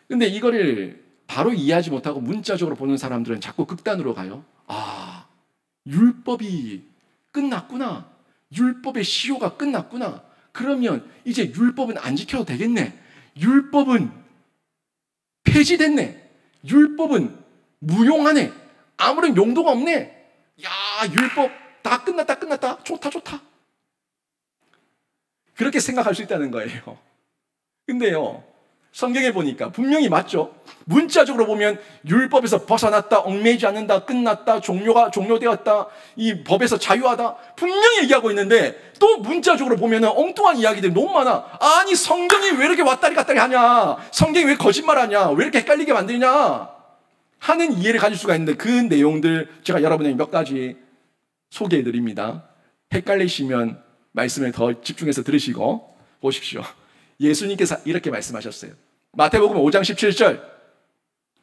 근데 이거를 바로 이해하지 못하고 문자적으로 보는 사람들은 자꾸 극단으로 가요. 아, 율법이 끝났구나. 율법의 시효가 끝났구나. 그러면 이제 율법은 안 지켜도 되겠네. 율법은 폐지됐네. 율법은 무용하네. 아무런 용도가 없네. 야, 율법 다 끝났다. 좋다. 그렇게 생각할 수 있다는 거예요. 근데요, 성경에 보니까 분명히 맞죠? 문자적으로 보면 율법에서 벗어났다, 얽매이지 않는다, 끝났다, 종료되었다, 이 법에서 자유하다 분명히 얘기하고 있는데, 또 문자적으로 보면 엉뚱한 이야기들이 너무 많아. 아니 성경이 왜 이렇게 왔다리 갔다리 하냐, 성경이 왜 거짓말하냐, 왜 이렇게 헷갈리게 만드냐 하는 이해를 가질 수가 있는데, 그 내용들 제가 여러분에게 몇 가지 소개해 드립니다. 헷갈리시면 말씀을 더 집중해서 들으시고 보십시오. 예수님께서 이렇게 말씀하셨어요. 마태복음 5장 17절,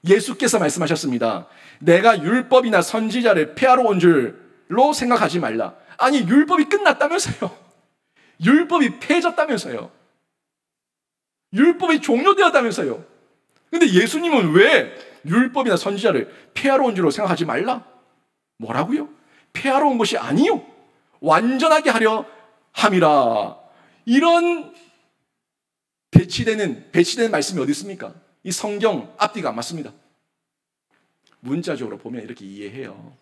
예수께서 말씀하셨습니다. 내가 율법이나 선지자를 폐하러 온 줄로 생각하지 말라. 아니 율법이 끝났다면서요. 율법이 폐해졌다면서요. 율법이 종료되었다면서요. 근데 예수님은 왜 율법이나 선지자를 폐하러 온 줄로 생각하지 말라? 뭐라고요? 폐하러 온 것이 아니요, 완전하게 하려 함이라. 이런 배치되는 말씀이 어디 있습니까? 이 성경 앞뒤가 안 맞습니다. 문자적으로 보면 이렇게 이해해요.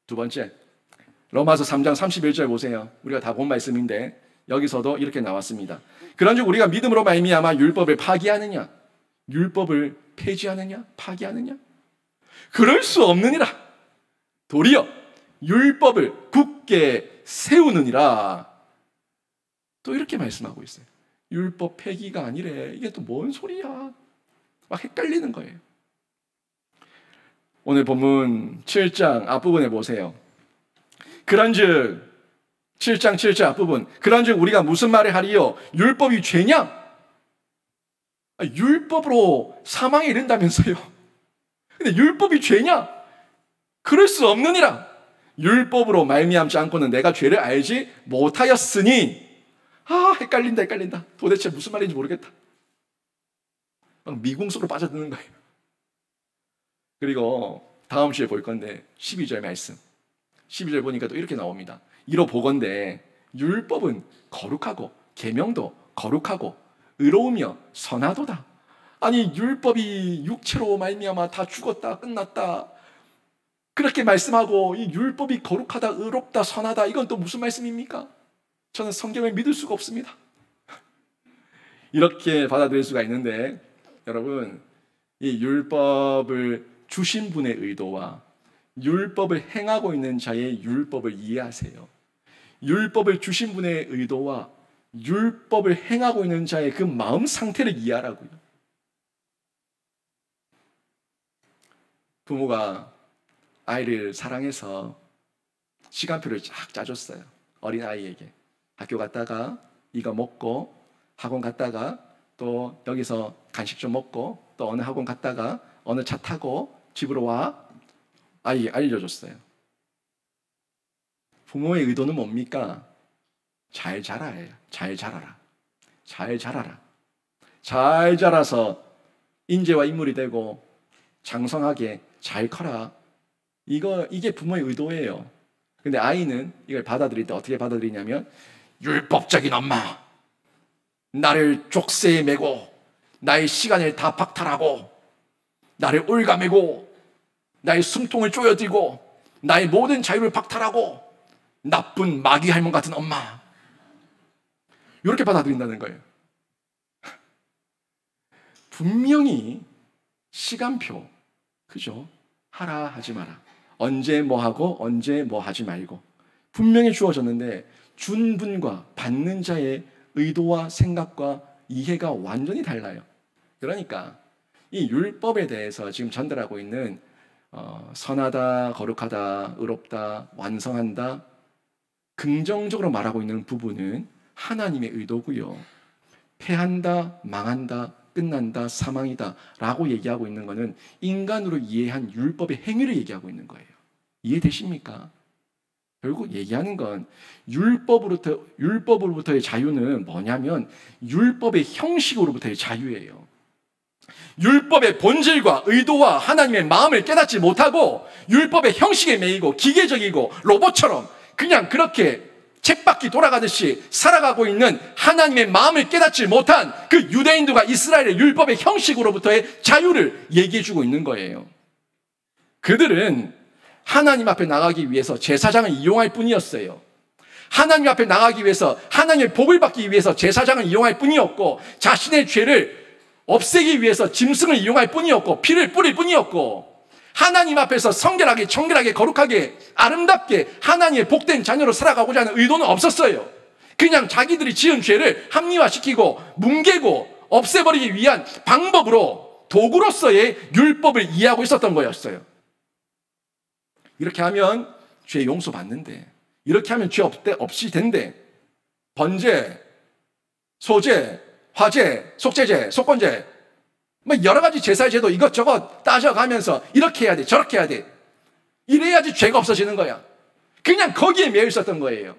두 번째, 로마서 3장 31절 보세요. 우리가 다 본 말씀인데 여기서도 이렇게 나왔습니다. 그런즉 우리가 믿음으로 말미암아 율법을 파기하느냐, 율법을 폐지하느냐, 파기하느냐? 그럴 수 없느니라. 도리어 율법을 굳게 세우느니라. 또 이렇게 말씀하고 있어요. 율법 폐기가 아니래. 이게 또 뭔 소리야? 막 헷갈리는 거예요. 오늘 본문 7장 앞부분에 보세요. 그런즉 7장 7절 앞부분, 그런즉 우리가 무슨 말을 하리요? 율법이 죄냐? 율법으로 사망에 이른다면서요. 근데 율법이 죄냐? 그럴 수 없느니라. 율법으로 말미암지 않고는 내가 죄를 알지 못하였으니. 헷갈린다. 도대체 무슨 말인지 모르겠다. 막 미궁 속으로 빠져드는 거예요. 그리고 다음 주에 볼 건데 12절 말씀, 12절 보니까 또 이렇게 나옵니다. 이로 보건대 율법은 거룩하고 계명도 거룩하고 의로우며 선하도다. 아니 율법이 육체로 말미암아 다 죽었다, 끝났다 그렇게 말씀하고, 이 율법이 거룩하다, 의롭다, 선하다, 이건 또 무슨 말씀입니까? 저는 성경을 믿을 수가 없습니다. 이렇게 받아들일 수가 있는데, 여러분, 이 율법을 주신 분의 의도와 율법을 행하고 있는 자의 율법을 이해하세요. 율법을 주신 분의 의도와 율법을 행하고 있는 자의 그 마음 상태를 이해하라고요. 부모가 아이를 사랑해서 시간표를 쫙 짜줬어요. 어린아이에게. 학교 갔다가 이거 먹고, 학원 갔다가 또 여기서 간식 좀 먹고, 또 어느 학원 갔다가 어느 차 타고 집으로 와. 아이에게 알려줬어요. 부모의 의도는 뭡니까? 잘 자라예요. 잘 자라라. 잘 자라라. 잘 자라서 인재와 인물이 되고 장성하게 잘 커라. 이게 부모의 의도예요. 근데 아이는 이걸 받아들일 때 어떻게 받아들이냐면, 율법적인 엄마, 나를 족쇄에 매고 나의 시간을 다 박탈하고 나를 올가매고 나의 숨통을 쪼여들고 나의 모든 자유를 박탈하고 나쁜 마귀 할멈 같은 엄마, 이렇게 받아들인다는 거예요. 분명히 시간표, 그죠? 하라 하지 마라, 언제 뭐 하고 언제 뭐 하지 말고 분명히 주어졌는데, 준 분과 받는 자의 의도와 생각과 이해가 완전히 달라요. 그러니까 이 율법에 대해서 지금 전달하고 있는 선하다, 거룩하다, 의롭다, 완성한다, 긍정적으로 말하고 있는 부분은 하나님의 의도고요. 패한다, 망한다, 끝난다, 사망이다 라고 얘기하고 있는 것은 인간으로 이해한 율법의 행위를 얘기하고 있는 거예요. 이해되십니까? 결국 얘기하는 건 율법으로부터의 자유는 뭐냐면 율법의 형식으로부터의 자유예요. 율법의 본질과 의도와 하나님의 마음을 깨닫지 못하고 율법의 형식에 매이고 기계적이고 로봇처럼 그냥 그렇게 쳇바퀴 돌아가듯이 살아가고 있는 하나님의 마음을 깨닫지 못한 그 유대인들과 이스라엘의 율법의 형식으로부터의 자유를 얘기해주고 있는 거예요. 그들은 하나님 앞에 나가기 위해서 제사장을 이용할 뿐이었어요. 하나님 앞에 나가기 위해서, 하나님의 복을 받기 위해서 제사장을 이용할 뿐이었고, 자신의 죄를 없애기 위해서 짐승을 이용할 뿐이었고, 피를 뿌릴 뿐이었고, 하나님 앞에서 성결하게, 청결하게, 거룩하게, 아름답게 하나님의 복된 자녀로 살아가고자 하는 의도는 없었어요. 그냥 자기들이 지은 죄를 합리화시키고 뭉개고 없애버리기 위한 방법으로, 도구로서의 율법을 이해하고 있었던 거였어요. 이렇게 하면 죄 용서받는데, 이렇게 하면 죄 없이 된대. 번제, 소제, 화제, 속죄제, 속건제, 뭐 여러 가지 제사의 제도 이것저것 따져가면서 이렇게 해야 돼, 저렇게 해야 돼. 이래야지 죄가 없어지는 거야. 그냥 거기에 매여 있었던 거예요.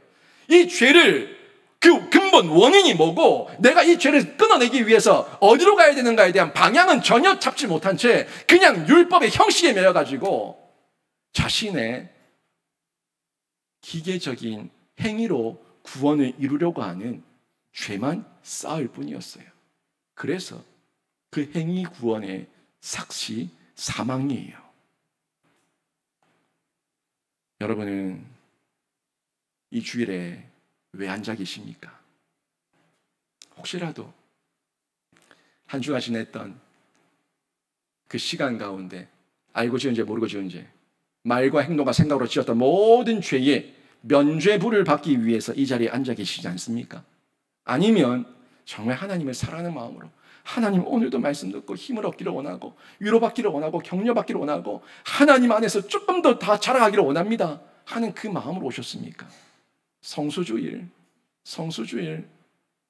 이 죄를, 그 근본 원인이 뭐고 내가 이 죄를 끊어내기 위해서 어디로 가야 되는가에 대한 방향은 전혀 잡지 못한 채 그냥 율법의 형식에 매여가지고 자신의 기계적인 행위로 구원을 이루려고 하는 죄만 쌓을 뿐이었어요. 그래서 그 행위 구원의 삭시 사망이에요. 여러분은 이 주일에 왜 앉아 계십니까? 혹시라도 한 주가 지냈던 그 시간 가운데 알고 지은 죄 모르고 지은 죄, 말과 행동과 생각으로 지었던 모든 죄의 면죄부를 받기 위해서 이 자리에 앉아 계시지 않습니까? 아니면 정말 하나님을 사랑하는 마음으로, 하나님 오늘도 말씀 듣고 힘을 얻기를 원하고 위로받기를 원하고 격려받기를 원하고 하나님 안에서 조금 더 다 자라가기를 원합니다 하는 그 마음으로 오셨습니까? 성수주일,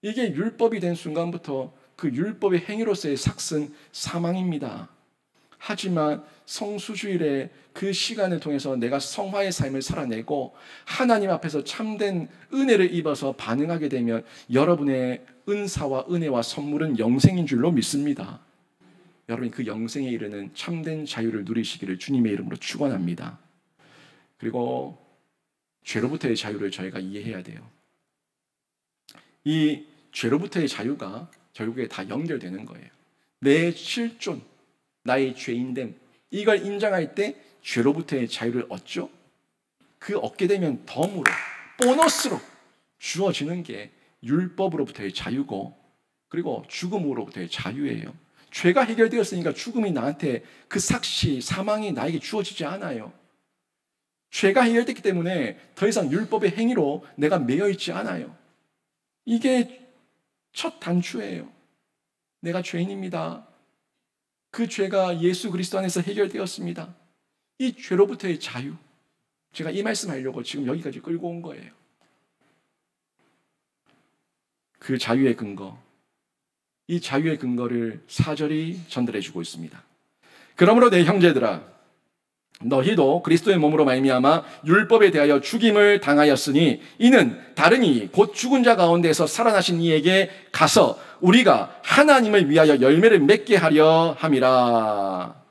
이게 율법이 된 순간부터 그 율법의 행위로서의 삭슨 사망입니다. 하지만 성수주일에 그 시간을 통해서 내가 성화의 삶을 살아내고 하나님 앞에서 참된 은혜를 입어서 반응하게 되면 여러분의 은사와 은혜와 선물은 영생인 줄로 믿습니다. 여러분이 그 영생에 이르는 참된 자유를 누리시기를 주님의 이름으로 축원합니다. 그리고 죄로부터의 자유를 저희가 이해해야 돼요. 이 죄로부터의 자유가 결국에 다 연결되는 거예요. 내 실존, 나의 죄인됨, 이걸 인정할 때 죄로부터의 자유를 얻죠. 그 얻게 되면 덤으로, 보너스로 주어지는 게 율법으로부터의 자유고, 그리고 죽음으로부터의 자유예요. 죄가 해결되었으니까 죽음이 나한테, 그 삭시, 사망이 나에게 주어지지 않아요. 죄가 해결됐기 때문에 더 이상 율법의 행위로 내가 매여있지 않아요. 이게 첫 단추예요. 내가 죄인입니다. 그 죄가 예수 그리스도 안에서 해결되었습니다. 이 죄로부터의 자유, 제가 이 말씀하려고 지금 여기까지 끌고 온 거예요. 그 자유의 근거, 이 자유의 근거를 4절이 전달해 주고 있습니다. 그러므로 내 형제들아, 너희도 그리스도의 몸으로 말미암아 율법에 대하여 죽임을 당하였으니 이는 다른 이 곧 죽은 자 가운데서 살아나신 이에게 가서 우리가 하나님을 위하여 열매를 맺게 하려 함이라.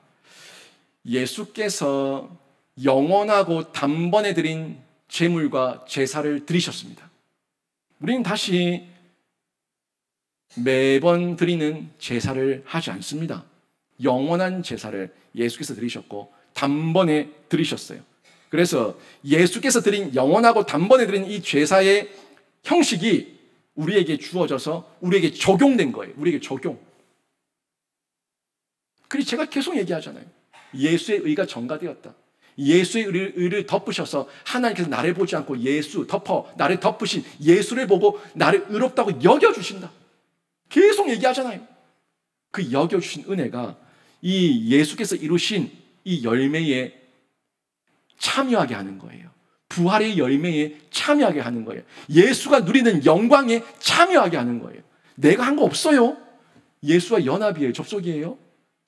예수께서 영원하고 단번에 드린 제물과 제사를 드리셨습니다. 우리는 다시 매번 드리는 제사를 하지 않습니다. 영원한 제사를 예수께서 드리셨고 단번에 드리셨어요. 그래서 예수께서 드린 영원하고 단번에 드린 이 제사의 형식이 우리에게 주어져서 우리에게 적용된 거예요. 우리에게 적용. 그리고 제가 계속 얘기하잖아요. 예수의 의가 전가되었다. 예수의 의를 덮으셔서 하나님께서 나를 보지 않고 나를 덮으신 예수를 보고 나를 의롭다고 여겨주신다. 계속 얘기하잖아요. 그 여겨주신 은혜가 이 예수께서 이루신 이 열매에 참여하게 하는 거예요. 부활의 열매에 참여하게 하는 거예요. 예수가 누리는 영광에 참여하게 하는 거예요. 내가 한 거 없어요. 예수와 연합이에요. 접속이에요.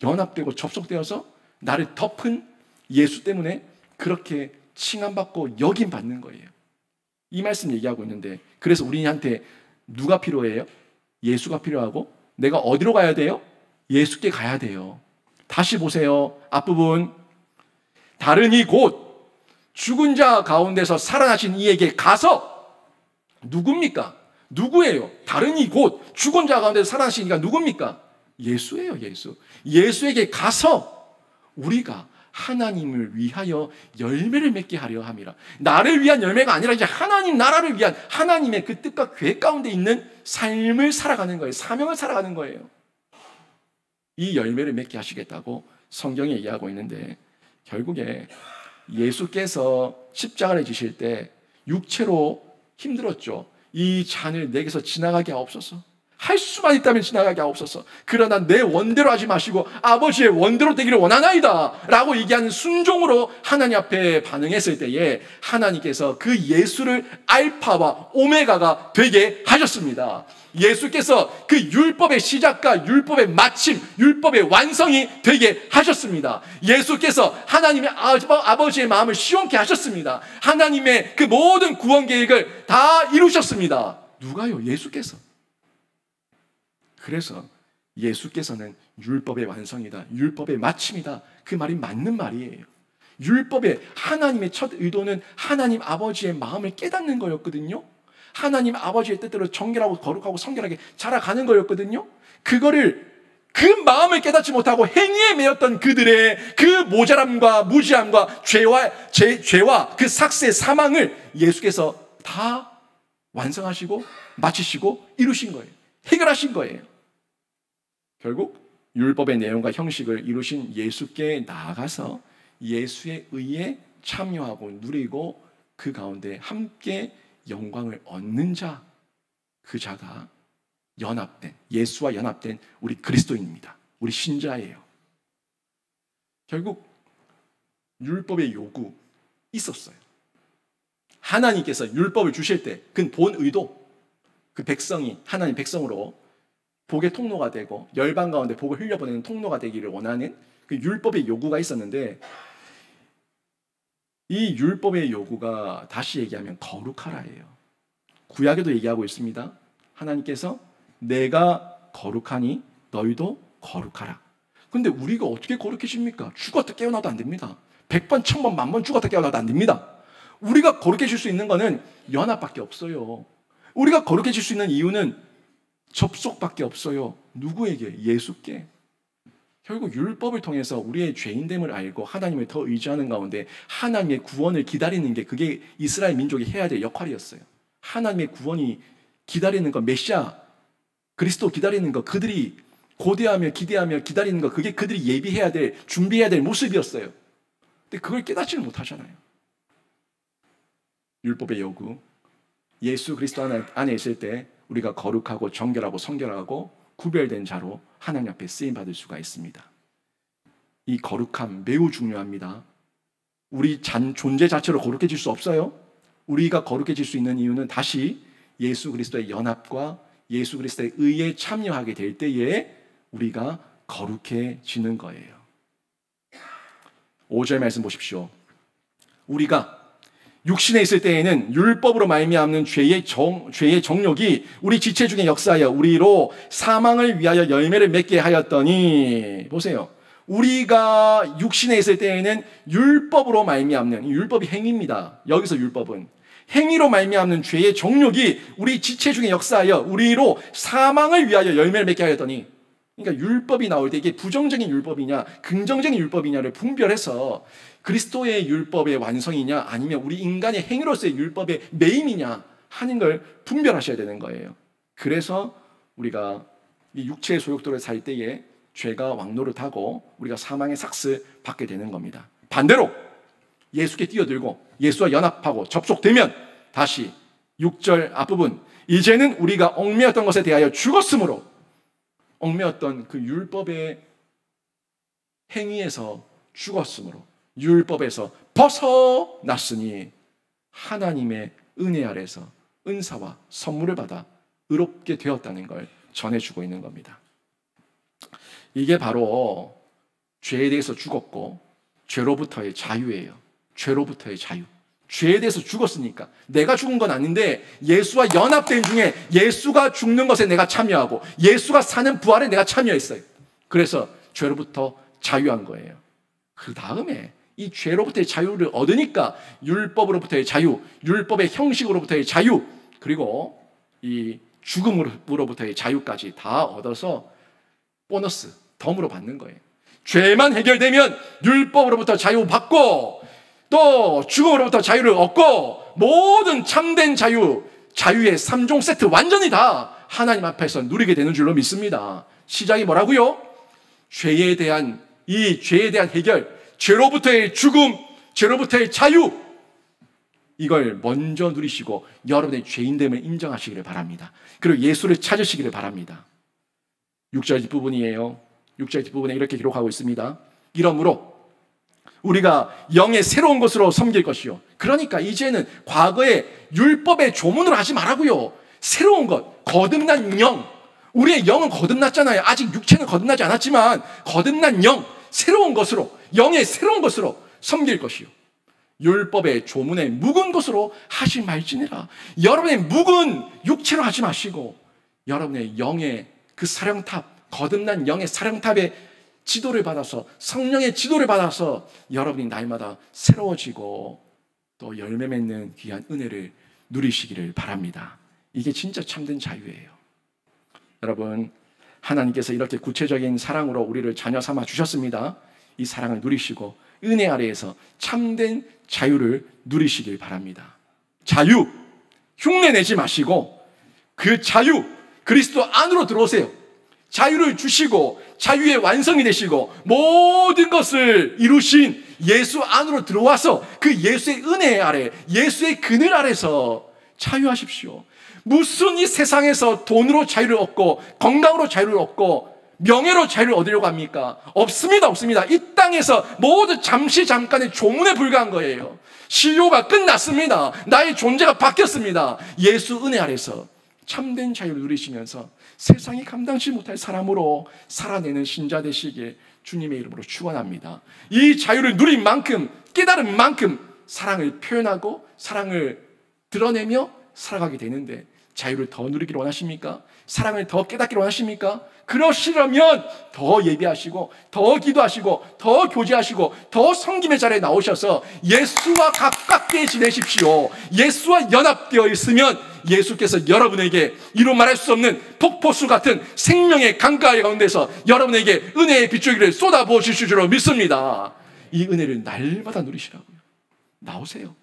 연합되고 접속되어서 나를 덮은 예수 때문에 그렇게 칭함받고 여김받는 거예요. 이 말씀 얘기하고 있는데, 그래서 우리한테 누가 필요해요? 예수가 필요하고, 내가 어디로 가야 돼요? 예수께 가야 돼요. 다시 보세요. 앞부분. 다른 이 곧 죽은 자 가운데서 살아나신 이에게 가서, 누굽니까? 누구예요? 다른 이 곧 죽은 자 가운데서 살아나신 이가 누굽니까? 예수예요. 예수. 예수에게 가서 우리가 하나님을 위하여 열매를 맺게 하려 함이라. 나를 위한 열매가 아니라 이제 하나님 나라를 위한 하나님의 그 뜻과 계획 가운데 있는 삶을 살아가는 거예요. 사명을 살아가는 거예요. 이 열매를 맺게 하시겠다고 성경에 얘기하고 있는데, 결국에 예수께서 십자가를 지실 때 육체로 힘들었죠. 이 잔을 내게서 지나가게 하옵소서. 할 수만 있다면 지나가게 하옵소서. 그러나 내 원대로 하지 마시고 아버지의 원대로 되기를 원하나이다 라고 얘기하는 순종으로 하나님 앞에 반응했을 때에 하나님께서 그 예수를 알파와 오메가가 되게 하셨습니다. 예수께서 그 율법의 시작과 율법의 마침, 율법의 완성이 되게 하셨습니다. 예수께서 하나님의 아버지의 마음을 시원케 하셨습니다. 하나님의 그 모든 구원 계획을 다 이루셨습니다. 누가요? 예수께서. 그래서 예수께서는 율법의 완성이다, 율법의 마침이다, 그 말이 맞는 말이에요. 율법의 하나님의 첫 의도는 하나님 아버지의 마음을 깨닫는 거였거든요. 하나님 아버지의 뜻대로 정결하고 거룩하고 성결하게 자라가는 거였거든요. 그 마음을 깨닫지 못하고 행위에 매였던 그들의 그 모자람과 무지함과 죄와 그 삭새 사망을 예수께서 다 완성하시고 마치시고 이루신 거예요. 해결하신 거예요. 결국 율법의 내용과 형식을 이루신 예수께 나아가서 예수의 의에 참여하고 누리고 그 가운데 함께 영광을 얻는 자, 그 자가 예수와 연합된 우리 그리스도인입니다. 우리 신자예요. 결국 율법의 요구 있었어요. 하나님께서 율법을 주실 때 그 본 의도, 그 백성이 하나님 백성으로 복의 통로가 되고 열방 가운데 복을 흘려보내는 통로가 되기를 원하는 그 율법의 요구가 있었는데, 이 율법의 요구가 다시 얘기하면 거룩하라예요. 구약에도 얘기하고 있습니다. 하나님께서 내가 거룩하니 너희도 거룩하라. 근데 우리가 어떻게 거룩해집니까? 죽었다 깨어나도 안 됩니다. 100번, 1000번, 만번 죽었다 깨어나도 안 됩니다. 우리가 거룩해질 수 있는 것은 연합밖에 없어요. 우리가 거룩해질 수 있는 이유는 접속밖에 없어요. 누구에게? 예수께. 결국 율법을 통해서 우리의 죄인됨을 알고 하나님을 더 의지하는 가운데 하나님의 구원을 기다리는 게, 그게 이스라엘 민족이 해야 될 역할이었어요. 하나님의 구원이 기다리는 것, 메시아 그리스도 기다리는 것, 그들이 고대하며 기대하며 기다리는 것, 그게 그들이 예비해야 될, 준비해야 될 모습이었어요. 근데 그걸 깨닫지를 못하잖아요. 율법의 요구, 예수 그리스도 안에 있을 때 우리가 거룩하고 정결하고 성결하고 구별된 자로 하나님 앞에 쓰임받을 수가 있습니다. 이 거룩함 매우 중요합니다. 우리 존재 자체로 거룩해질 수 없어요. 우리가 거룩해질 수 있는 이유는 다시 예수 그리스도의 연합과 예수 그리스도의 의에 참여하게 될 때에 우리가 거룩해지는 거예요. 5절 말씀 보십시오. 우리가 육신에 있을 때에는 율법으로 말미암는 죄의 정욕이 우리 지체 중에 역사하여 우리로 사망을 위하여 열매를 맺게 하였더니, 보세요. 우리가 육신에 있을 때에는 율법으로 말미암는, 율법이 행위입니다. 여기서 율법은 행위로 말미암는 죄의 정욕이 우리 지체 중에 역사하여 우리로 사망을 위하여 열매를 맺게 하였더니, 그러니까 율법이 나올 때 이게 부정적인 율법이냐 긍정적인 율법이냐를 분별해서 그리스도의 율법의 완성이냐 아니면 우리 인간의 행위로서의 율법의 매임이냐 하는 걸 분별하셔야 되는 거예요. 그래서 우리가 이 육체의 소욕대로 살 때에 죄가 왕노릇하고 우리가 사망의 삭스 받게 되는 겁니다. 반대로 예수께 뛰어들고 예수와 연합하고 접속되면 다시 6절 앞부분, 이제는 우리가 얽매였던 것에 대하여 죽었으므로, 얽매였던 그 율법의 행위에서 죽었으므로 율법에서 벗어났으니 하나님의 은혜 아래서 은사와 선물을 받아 의롭게 되었다는 걸 전해주고 있는 겁니다. 이게 바로 죄에 대해서 죽었고 죄로부터의 자유예요. 죄로부터의 자유. 죄에 대해서 죽었으니까 내가 죽은 건 아닌데 예수와 연합된 중에 예수가 죽는 것에 내가 참여하고 예수가 사는 부활에 내가 참여했어요. 그래서 죄로부터 자유한 거예요. 그 다음에 이 죄로부터의 자유를 얻으니까 율법으로부터의 자유, 율법의 형식으로부터의 자유, 그리고 이 죽음으로부터의 자유까지 다 얻어서 보너스, 덤으로 받는 거예요. 죄만 해결되면 율법으로부터 자유받고 또 죽음으로부터 자유를 얻고 모든 참된 자유, 자유의 3종 세트 완전히 다 하나님 앞에서 누리게 되는 줄로 믿습니다. 시작이 뭐라고요? 죄에 대한 해결, 죄로부터의 죽음, 죄로부터의 자유, 이걸 먼저 누리시고 여러분의 죄인됨을 인정하시기를 바랍니다. 그리고 예수를 찾으시기를 바랍니다. 6절 뒷부분이에요. 6절 뒷부분에 이렇게 기록하고 있습니다. 이러므로 우리가 영의 새로운 것으로 섬길 것이요. 그러니까 이제는 과거의 율법의 조문으로 하지 말라고요. 새로운 것, 거듭난 영. 우리의 영은 거듭났잖아요. 아직 육체는 거듭나지 않았지만 거듭난 영, 새로운 것으로, 영의 새로운 것으로 섬길 것이요. 율법의 조문에 묵은 것으로 하지 말지니라. 여러분의 묵은 육체로 하지 마시고 여러분의 영의 그 사령탑, 거듭난 영의 사령탑에 지도를 받아서, 성령의 지도를 받아서 여러분이 날마다 새로워지고 또 열매 맺는 귀한 은혜를 누리시기를 바랍니다. 이게 진짜 참된 자유예요. 여러분, 하나님께서 이렇게 구체적인 사랑으로 우리를 자녀 삼아 주셨습니다. 이 사랑을 누리시고 은혜 아래에서 참된 자유를 누리시길 바랍니다. 자유, 흉내내지 마시고 그 자유, 그리스도 안으로 들어오세요. 자유를 주시고 자유의 완성이 되시고 모든 것을 이루신 예수 안으로 들어와서 그 예수의 은혜 아래, 예수의 그늘 아래서 자유하십시오. 무슨 이 세상에서 돈으로 자유를 얻고 건강으로 자유를 얻고 명예로 자유를 얻으려고 합니까? 없습니다. 없습니다. 이 땅에서 모두 잠시 잠깐의 조문에 불과한 거예요. 시효가 끝났습니다. 나의 존재가 바뀌었습니다. 예수 은혜 아래서 참된 자유를 누리시면서 세상이 감당치 못할 사람으로 살아내는 신자 되시기에 주님의 이름으로 축원합니다. 이 자유를 누린 만큼, 깨달은 만큼 사랑을 표현하고 사랑을 드러내며 살아가게 되는데, 자유를 더 누리기를 원하십니까? 사랑을 더 깨닫기를 원하십니까? 그러시려면 더 예배하시고 더 기도하시고 더 교제하시고 더 섬김의 자리에 나오셔서 예수와 가깝게 지내십시오. 예수와 연합되어 있으면 예수께서 여러분에게 이루 말할 수 없는 폭포수 같은 생명의 강가 가운데서 여러분에게 은혜의 빗줄기를 쏟아부으실 줄로 믿습니다. 이 은혜를 날마다 누리시라고요. 나오세요.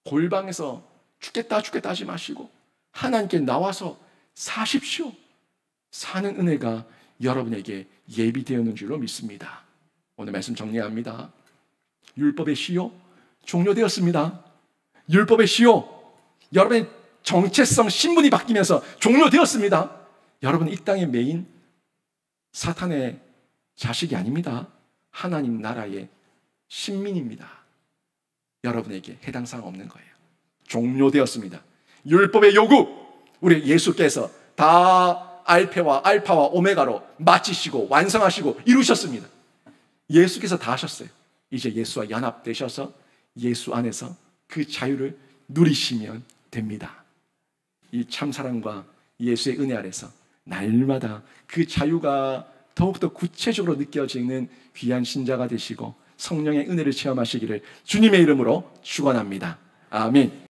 골방에서 죽겠다 하지 마시고 하나님께 나와서 사십시오. 사는 은혜가 여러분에게 예비되었는 줄로 믿습니다. 오늘 말씀 정리합니다. 율법의 시효 종료되었습니다. 율법의 시효, 여러분의 정체성, 신분이 바뀌면서 종료되었습니다. 여러분 이 땅의 메인 사탄의 자식이 아닙니다. 하나님 나라의 신민입니다. 여러분에게 해당 사항 없는 거예요. 종료되었습니다. 율법의 요구, 우리 예수께서 다 알파와 오메가로 마치시고 완성하시고 이루셨습니다. 예수께서 다 하셨어요. 이제 예수와 연합되셔서 예수 안에서 그 자유를 누리시면 됩니다. 이 참사랑과 예수의 은혜 아래서 날마다 그 자유가 더욱더 구체적으로 느껴지는 귀한 신자가 되시고 성령의 은혜를 체험하시기를 주님의 이름으로 축원합니다. 아멘.